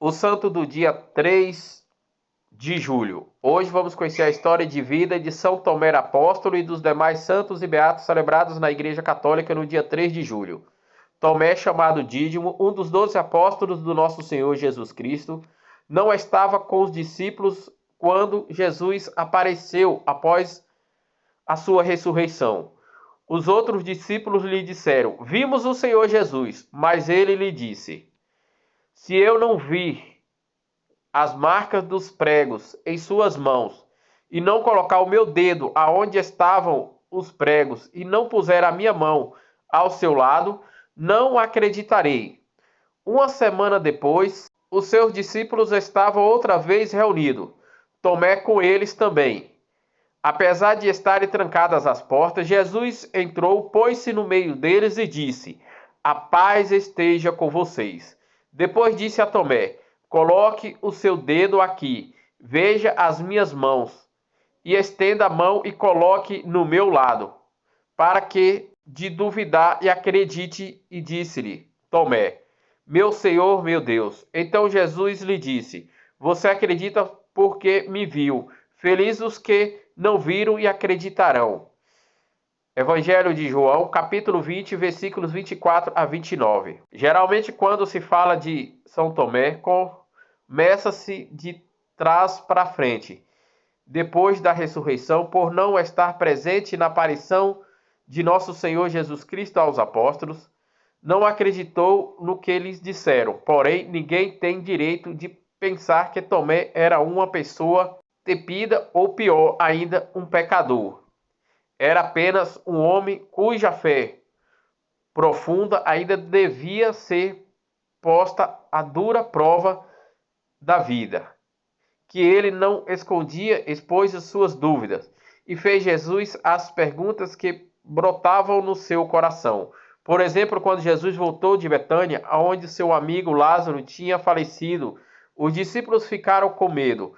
O santo do dia 3 de julho. Hoje vamos conhecer a história de vida de São Tomé Apóstolo e dos demais santos e beatos celebrados na Igreja Católica no dia 3 de julho. Tomé, chamado Dídimo, um dos 12 apóstolos do nosso Senhor Jesus Cristo, não estava com os discípulos quando Jesus apareceu após a sua ressurreição. Os outros discípulos lhe disseram: "Vimos o Senhor Jesus", mas ele lhe disse: "Se eu não vir as marcas dos pregos em suas mãos, e não colocar o meu dedo aonde estavam os pregos, e não puser a minha mão ao seu lado, não acreditarei." Uma semana depois, os seus discípulos estavam outra vez reunidos, Tomé com eles também. Apesar de estarem trancadas as portas, Jesus entrou, pôs-se no meio deles e disse: "A paz esteja com vocês." Depois disse a Tomé: "Coloque o seu dedo aqui, veja as minhas mãos, e estenda a mão e coloque no meu lado, para que de duvidar e acredite." E disse-lhe Tomé: "Meu Senhor, meu Deus." Então Jesus lhe disse: "Você acredita porque me viu. Felizes os que não viram e acreditarão." Evangelho de João, capítulo 20, versículos 24 a 29. Geralmente, quando se fala de São Tomé, começa-se de trás para frente, depois da ressurreição, por não estar presente na aparição de nosso Senhor Jesus Cristo aos apóstolos, não acreditou no que eles disseram. Porém, ninguém tem direito de pensar que Tomé era uma pessoa tepida ou, pior ainda, um pecador. Era apenas um homem cuja fé profunda ainda devia ser posta à dura prova da vida, que ele não escondia, expôs as suas dúvidas e fez Jesus as perguntas que brotavam no seu coração. Por exemplo, quando Jesus voltou de Betânia, onde seu amigo Lázaro tinha falecido, os discípulos ficaram com medo,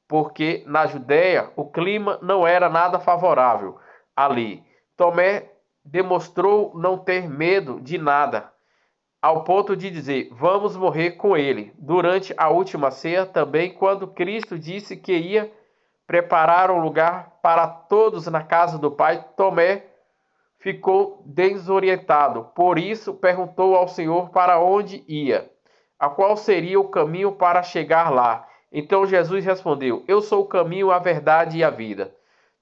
porque na Judéia o clima não era nada favorável ali. Tomé demonstrou não ter medo de nada, ao ponto de dizer: "Vamos morrer com ele." Durante a última ceia, também, quando Cristo disse que ia preparar um lugar para todos na casa do Pai, Tomé ficou desorientado. Por isso, perguntou ao Senhor para onde ia, a qual seria o caminho para chegar lá. Então Jesus respondeu: "Eu sou o caminho, a verdade e a vida."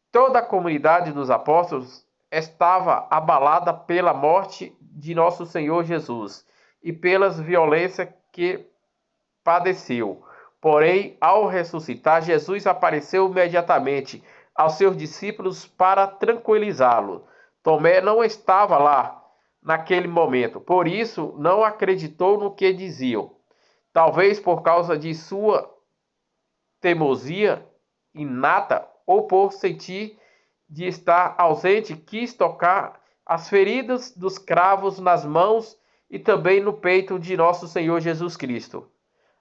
Toda a comunidade dos apóstolos estava abalada pela morte de nosso Senhor Jesus e pelas violências que padeceu. Porém, ao ressuscitar, Jesus apareceu imediatamente aos seus discípulos para tranquilizá-los. Tomé não estava lá naquele momento, por isso não acreditou no que diziam. Talvez por causa de sua teimosia inata ou por sentir de estar ausente, quis tocar as feridas dos cravos nas mãos e também no peito de nosso Senhor Jesus Cristo.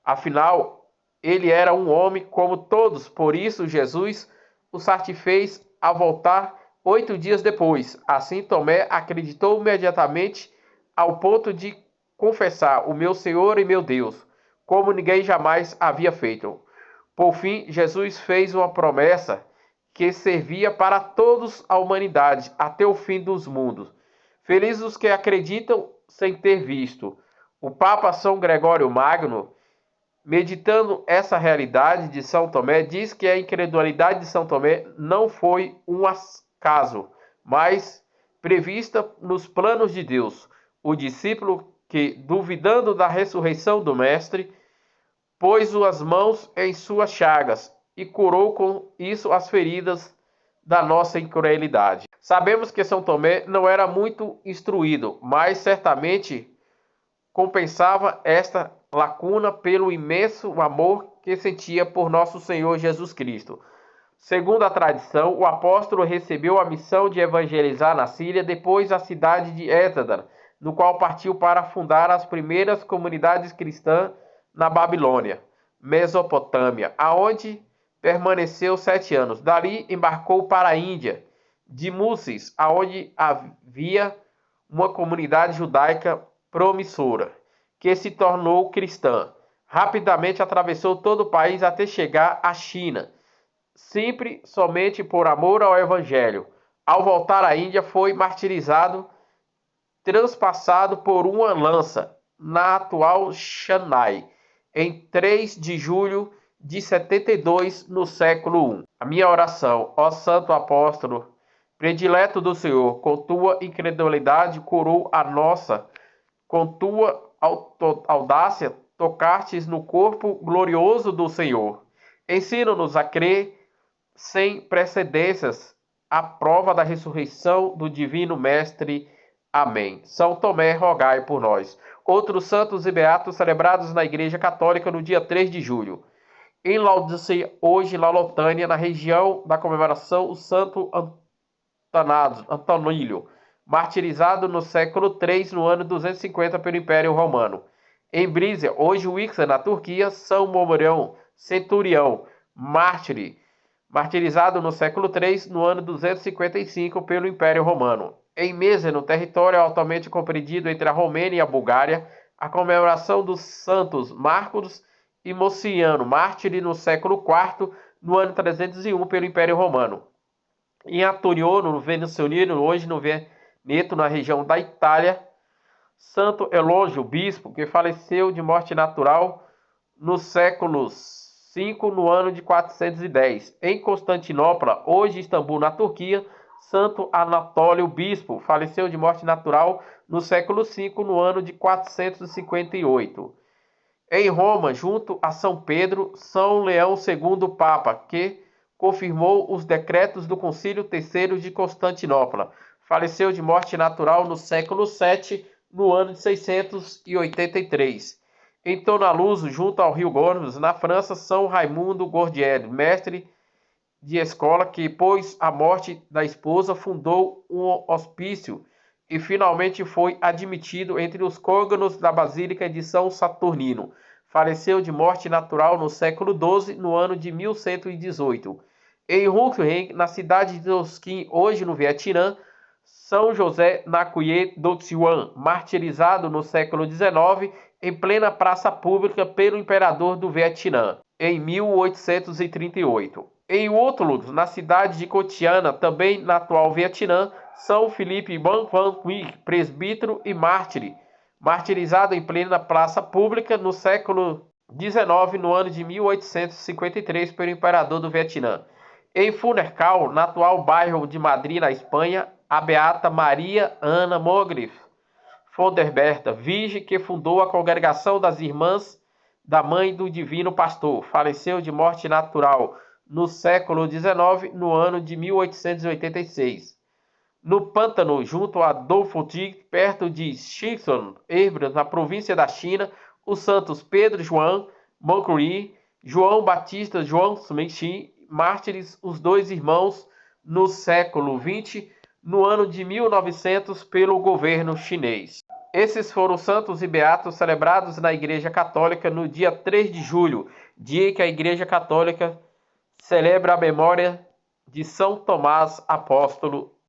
Afinal, ele era um homem como todos, por isso Jesus o satisfez a voltar 8 dias depois. Assim, Tomé acreditou imediatamente ao ponto de confessar: "O meu Senhor e meu Deus", como ninguém jamais havia feito. Por fim, Jesus fez uma promessa que servia para todos a humanidade até o fim dos mundos. Felizes os que acreditam sem ter visto. O Papa São Gregório Magno, meditando essa realidade de São Tomé, diz que a incredulidade de São Tomé não foi um acaso, mas prevista nos planos de Deus. O discípulo que, duvidando da ressurreição do Mestre, pôs as mãos em suas chagas e curou com isso as feridas da nossa incredulidade. Sabemos que São Tomé não era muito instruído, mas certamente compensava esta lacuna pelo imenso amor que sentia por nosso Senhor Jesus Cristo. Segundo a tradição, o apóstolo recebeu a missão de evangelizar na Síria, depois a cidade de Ézadra, no qual partiu para fundar as primeiras comunidades cristãs na Babilônia, Mesopotâmia, aonde permaneceu 7 anos. Dali embarcou para a Índia, de Múcis, aonde havia uma comunidade judaica promissora, que se tornou cristã. Rapidamente atravessou todo o país até chegar à China, sempre somente por amor ao Evangelho. Ao voltar à Índia, foi martirizado, transpassado por uma lança, na atual Chennai, em 3 de julho de 72, no século I. A minha oração, ó Santo Apóstolo, predileto do Senhor, com tua incredulidade curou a nossa, com tua audácia tocastes no corpo glorioso do Senhor. Ensina-nos a crer sem precedências a prova da ressurreição do Divino Mestre. Amém. São Tomé, rogai por nós. Outros santos e beatos celebrados na Igreja Católica no dia 3 de julho. Em Laodicea, hoje na Lotânia, na região da comemoração, o santo Antonílio, martirizado no século III, no ano 250, pelo Império Romano. Em Brísia, hoje Wixar, na Turquia, São Momorão, centurião, martirizado no século III, no ano 255, pelo Império Romano. Em Mesa, no território altamente compreendido entre a Romênia e a Bulgária, a comemoração dos santos Marcos e Mociano, mártire no século IV, no ano 301, pelo Império Romano. Em Aturiano, no Veneziano, hoje no Veneto, na região da Itália, Santo Elógio, bispo, que faleceu de morte natural no século V, no ano de 410. Em Constantinopla, hoje Istambul, na Turquia, Santo Anatólio, bispo, faleceu de morte natural no século V, no ano de 458. Em Roma, junto a São Pedro, São Leão II, Papa, que confirmou os decretos do Concílio III de Constantinopla. Faleceu de morte natural no século VII, no ano de 683. Em Tonaluso, junto ao rio Gornos, na França, São Raimundo Gordieri, mestre de escola que, após a morte da esposa, fundou um hospício e finalmente foi admitido entre os côrganos da Basílica de São Saturnino. Faleceu de morte natural no século XII, no ano de 1118. Em Hung Hen, na cidade de Tosquim, hoje no Vietnã, São José Nakuye Do Tsuan, martirizado no século XIX, em plena praça pública pelo imperador do Vietnã, em 1838. Em Outlook, na cidade de Cotiana, também na atual Vietnã, São Felipe Ban Van Quy, presbítero e mártire, martirizado em plena praça pública no século XIX, no ano de 1853, pelo imperador do Vietnã. Em Funchal, no atual bairro de Madrid, na Espanha, a beata Maria Ana Mogrif Fonderberta, virgem que fundou a Congregação das Irmãs da Mãe do Divino Pastor, faleceu de morte natural no século XIX, no ano de 1886. No Pântano, junto a Doufuti, perto de Xinjiang, na província da China, os santos Pedro João Moncuri, João Batista João Sumeixi, mártires, os dois irmãos, no século XX, no ano de 1900, pelo governo chinês. Esses foram os santos e beatos celebrados na Igreja Católica no dia 3 de julho, dia que a Igreja Católica celebra a memória de São Tomás Apóstolo.